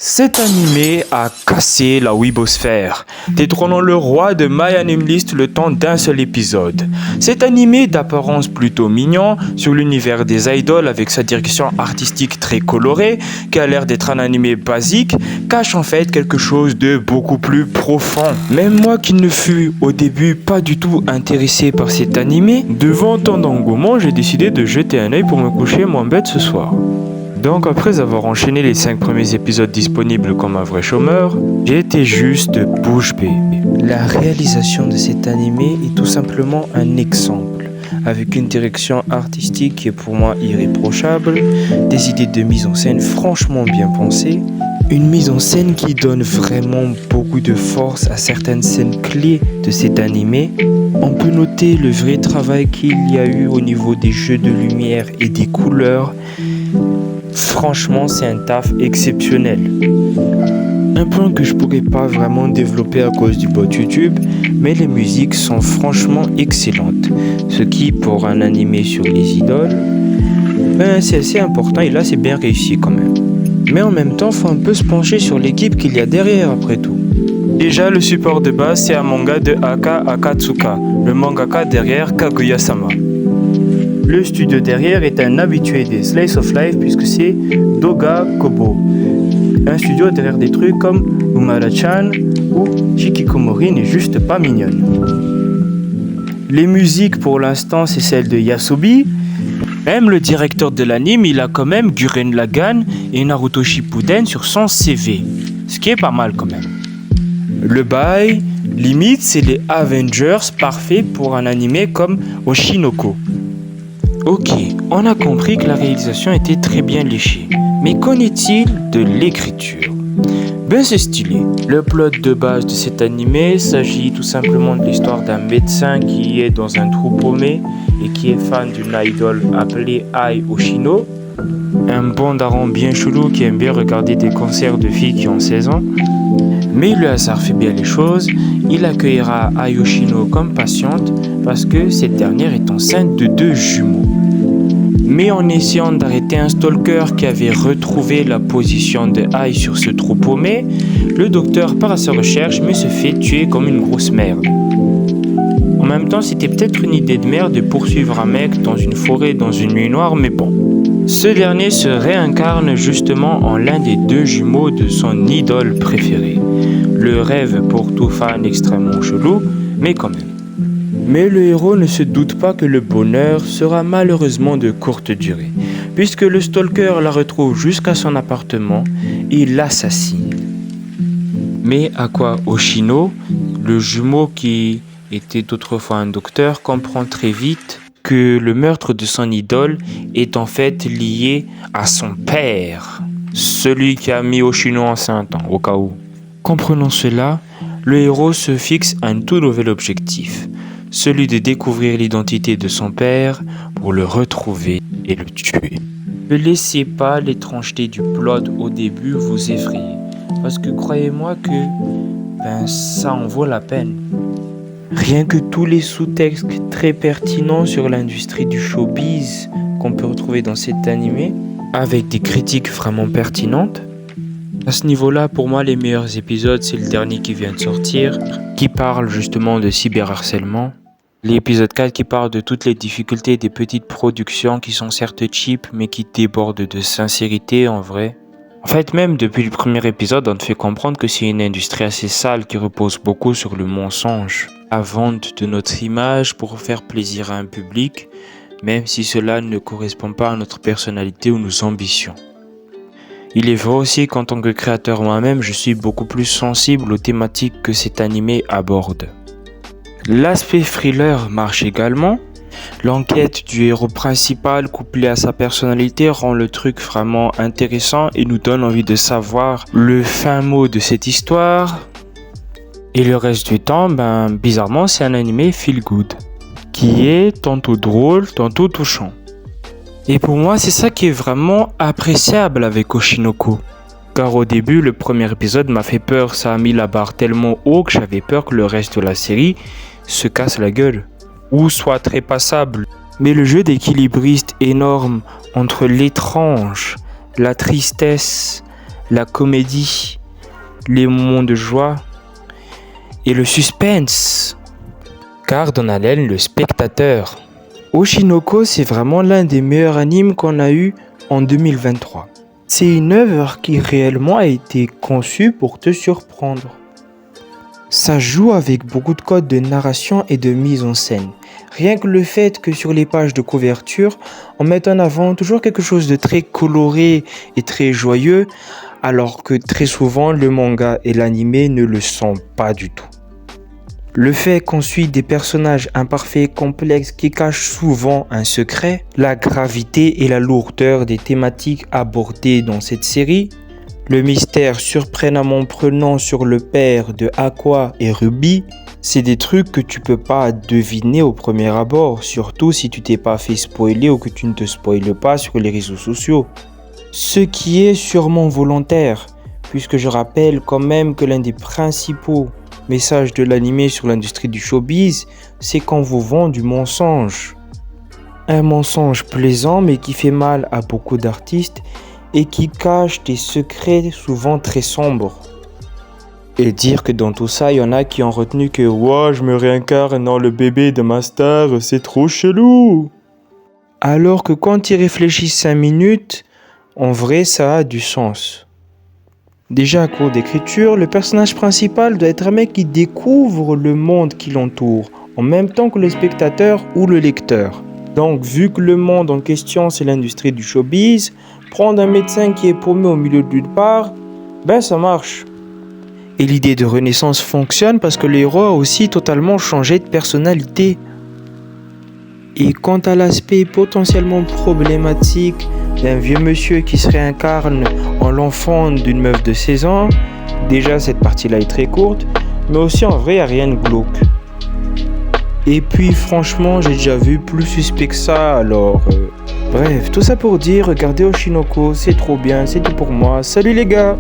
Cet animé a cassé la Webosphère, détrônant le roi de My Anime List le temps d'un seul épisode. Cet animé d'apparence plutôt mignon sur l'univers des idoles avec sa direction artistique très colorée, qui a l'air d'être un animé basique, cache en fait quelque chose de beaucoup plus profond. Même moi qui ne fus au début pas du tout intéressé par cet animé, devant tant d'engouement, j'ai décidé de jeter un œil pour me coucher moins bête ce soir. Donc après avoir enchaîné les 5 premiers épisodes disponibles comme un vrai chômeur, j'ai été juste bouche bée. La réalisation de cet animé est tout simplement un exemple, avec une direction artistique qui est pour moi irréprochable, des idées de mise en scène franchement bien pensées, une mise en scène qui donne vraiment beaucoup de force à certaines scènes clés de cet animé. On peut noter le vrai travail qu'il y a eu au niveau des jeux de lumière et des couleurs. Franchement, c'est un taf exceptionnel. Un point que je pourrais pas vraiment développer à cause du bot YouTube, mais les musiques sont franchement excellentes. Ce qui, pour un animé sur les idoles, c'est assez important et là c'est bien réussi quand même. Mais en même temps, faut un peu se pencher sur l'équipe qu'il y a derrière après tout. Déjà, le support de base, c'est un manga de Aka Akatsuka, le mangaka derrière Kaguya-sama. Le studio derrière est un habitué des Slice of Life puisque c'est Doga Kobo. Un studio derrière des trucs comme Umara-chan ou Hikikomori n'est juste pas mignonne. Les musiques pour l'instant c'est celle de Yasubi. Même le directeur de l'anime il a quand même Gurren Lagann et Naruto Shippuden sur son CV. Ce qui est pas mal quand même. Le bail, limite c'est les Avengers parfaits pour un animé comme Oshinoko. Ok, on a compris que la réalisation était très bien léchée, mais qu'en est-il de l'écriture ? Ben c'est stylé. Le plot de base de cet animé s'agit tout simplement de l'histoire d'un médecin qui est dans un trou paumé et qui est fan d'une idole appelée Ai Oshino, un bon daron bien chelou qui aime bien regarder des concerts de filles qui ont 16 ans. Mais le hasard fait bien les choses, il accueillera Ai Oshino comme patiente parce que cette dernière est enceinte de 2 jumeaux. Mais en essayant d'arrêter un stalker qui avait retrouvé la position de Ai sur ce trou paumé, le docteur part à sa recherche mais se fait tuer comme une grosse merde. En même temps, c'était peut-être une idée de merde de poursuivre un mec dans une forêt dans une nuit noire, mais bon. Ce dernier se réincarne justement en l'un des 2 jumeaux de son idole préférée. Le rêve pour tout fan extrêmement chelou, mais quand même. Mais le héros ne se doute pas que le bonheur sera malheureusement de courte durée, puisque le stalker la retrouve jusqu'à son appartement et l'assassine. Mais à quoi Oshino, le jumeau qui était autrefois un docteur, comprend très vite que le meurtre de son idole est en fait lié à son père, celui qui a mis Oshino enceinte, au cas où. Comprenant cela, le héros se fixe un tout nouvel objectif, celui de découvrir l'identité de son père pour le retrouver et le tuer. Ne laissez pas l'étrangeté du plot au début vous effrayer, parce que croyez-moi que ça en vaut la peine. Rien que tous les sous-textes très pertinents sur l'industrie du showbiz qu'on peut retrouver dans cet animé, avec des critiques vraiment pertinentes. À ce niveau-là, pour moi, les meilleurs épisodes, c'est le dernier qui vient de sortir, qui parle justement de cyberharcèlement. L'épisode 4 qui parle de toutes les difficultés des petites productions qui sont certes cheap, mais qui débordent de sincérité en vrai. En fait, même depuis le premier épisode, on te fait comprendre que c'est une industrie assez sale qui repose beaucoup sur le mensonge. La vente de notre image pour faire plaisir à un public, même si cela ne correspond pas à notre personnalité ou nos ambitions. Il est vrai aussi qu'en tant que créateur moi-même, je suis beaucoup plus sensible aux thématiques que cet animé aborde. L'aspect thriller marche également. L'enquête du héros principal couplée à sa personnalité rend le truc vraiment intéressant et nous donne envie de savoir le fin mot de cette histoire. Et le reste du temps, bizarrement, c'est un animé feel good, qui est tantôt drôle, tantôt touchant. Et pour moi, c'est ça qui est vraiment appréciable avec Oshinoko. Car au début, le premier épisode m'a fait peur, ça a mis la barre tellement haut que j'avais peur que le reste de la série se casse la gueule, ou soit très passable. Mais le jeu d'équilibriste énorme entre l'étrange, la tristesse, la comédie, les moments de joie et le suspense. Garde en haleine le spectateur. Oshinoko, c'est vraiment l'un des meilleurs animes qu'on a eu en 2023. C'est une œuvre qui réellement a été conçue pour te surprendre. Ça joue avec beaucoup de codes de narration et de mise en scène. Rien que le fait que sur les pages de couverture, on mette en avant toujours quelque chose de très coloré et très joyeux, alors que très souvent le manga et l'anime ne le sont pas du tout. Le fait qu'on suit des personnages imparfaits, complexes, qui cachent souvent un secret, la gravité et la lourdeur des thématiques abordées dans cette série, le mystère surprenamment prenant sur le père de Aqua et Ruby, c'est des trucs que tu peux pas deviner au premier abord, surtout si tu t'es pas fait spoiler ou que tu ne te spoiles pas sur les réseaux sociaux. Ce qui est sûrement volontaire, puisque je rappelle quand même que l'un des principaux message de l'anime sur l'industrie du showbiz, c'est qu'on vous vend du mensonge. Un mensonge plaisant mais qui fait mal à beaucoup d'artistes et qui cache des secrets souvent très sombres. Et dire que dans tout ça, il y en a qui ont retenu que « Ouah, je me réincarne dans le bébé de ma star, c'est trop chelou !» Alors que quand ils réfléchissent 5 minutes, en vrai, ça a du sens. Déjà à court d'écriture, le personnage principal doit être un mec qui découvre le monde qui l'entoure, en même temps que le spectateur ou le lecteur. Donc vu que le monde en question c'est l'industrie du showbiz, prendre un médecin qui est paumé au milieu de nulle part, ça marche. Et l'idée de renaissance fonctionne parce que le héros a aussi totalement changé de personnalité. Et quant à l'aspect potentiellement problématique d'un vieux monsieur qui se réincarne en l'enfant d'une meuf de 16 ans, déjà cette partie-là est très courte, mais aussi en vrai il n'y a rien de glauque. Et puis franchement j'ai déjà vu plus suspect que ça, alors bref, tout ça pour dire, regardez Oshinoko, c'est trop bien, c'est tout pour moi, salut les gars!